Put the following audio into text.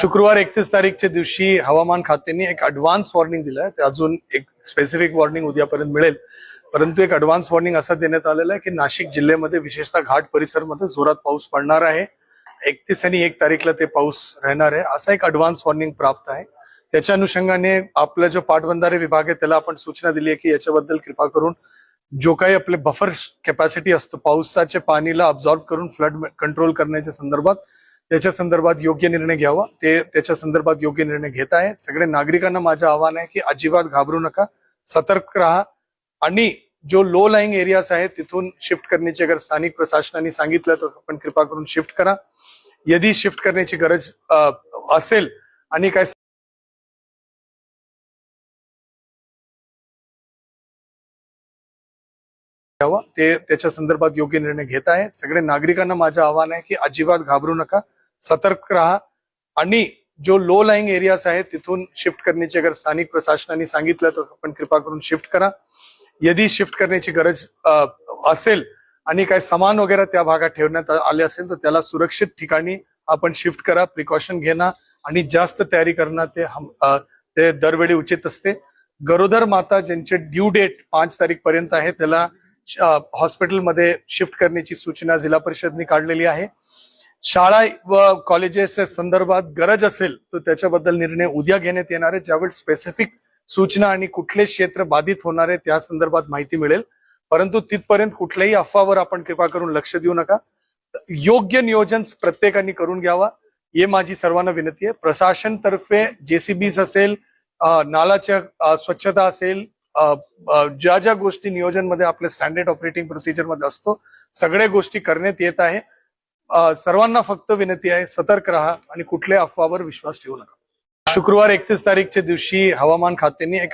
शुक्रवार 31 तारीखच्या दिवशी हवामान खात्याने एक ऍडव्हान्स वॉर्निंग दिलं आहे. अजून एक स्पेसिफिक वॉर्निंग उद्यापर्यंत मिळेल, परंतु एक ऍडव्हान्स वॉर्निंग असा देण्यात आलेला आहे की नाशिक जिल्ह्यामध्ये विशेषतः घाट परिसरमध्ये जोरात पाऊस पडणार आहे. 31 आणि 1 तारीखला ते पाऊस राहणार आहे, असा एक ऍडव्हान्स वॉर्निंग प्राप्त आहे. त्याच्या अनुषंगाने आपला जो पाटबंधारे विभाग आहे त्याला आपण सूचना दिली आहे की याच्याबद्दल कृपा करून जो काही आपले बफर कॅपॅसिटी असतो पावसाच्या पाणीला अब्झॉर्ब करून फ्लड कंट्रोल करण्याच्या संदर्भात त्याच्या संदर्भात योग्य निर्णय घ्यावा. ते त्याच्या संदर्भात योग्य निर्णय घेत आहेत. सगळे नागरिकांना माझं आव्हान आहे की अजिबात घाबरू नका, सतर्क राहा आणि जो लो लाईंग एरियाज आहेत तिथून शिफ्ट करण्याची अगर स्थानिक प्रशासनाने सांगितलं तर आपण कृपा करून शिफ्ट करा. यदि शिफ्ट करण्याची गरज असेल आणि काय ते त्याच्या संदर्भात योग्य निर्णय घेत आहेत. सगळे नागरिकांना माझं आव्हान आहे की अजिबात घाबरू नका, सतर्क राहा आणि जो लो लाईंग एरियाज आहेत तिथून शिफ्ट करण्याची अगर स्थानिक प्रशासनाने सांगितलं तर आपण कृपा करून शिफ्ट करा. यदि शिफ्ट करण्याची गरज असेल आणि काय सामान वगैरे त्या भागात ठेवण्यात आले असेल तर त्याला सुरक्षित ठिकाणी आपण शिफ्ट करा. प्रिकॉशन घेणं आणि जास्त तयारी करणं ते दरवेळी उचित असते. गरोदर माता ज्यांचे ड्यू डेट 5 तारीख पर्यंत आहे त्याला हॉस्पिटलमध्ये शिफ्ट करण्याची सूचना जिल्हा परिषदने काढलेली आहे. शाळा व कॉलेजेसच्या संदर्भात गरज असेल तर त्याच्याबद्दल निर्णय उद्या घेण्यात येणार आहे, ज्यावेळी स्पेसिफिक सूचना आणि कुठले क्षेत्र बाधित होणार आहे त्या संदर्भात माहिती मिळेल. परंतु तिथपर्यंत कुठल्याही अफवावर आपण कृपा करून लक्ष देऊ नका. योग्य नियोजन प्रत्येकाने करून घ्यावा ही माझी सर्वांना विनंती आहे. प्रशासन तर्फे जेसीबीज असेल, नालाच्या स्वच्छता असेल, ज्या ज्या गोष्टी नियोजन मध्ये आपल्या स्टँडर्ड ऑपरेटिंग प्रोसिजर मध्ये असतो सगळ्या गोष्टी करण्यात येत आहे. सर्वांना फक्त विनंती आहे, सतर्क राहा आणि कुठल्या अफवावर विश्वास ठेवू नका. शुक्रवार 31 तारीखच्या दिवशी हवामान खात्याने एक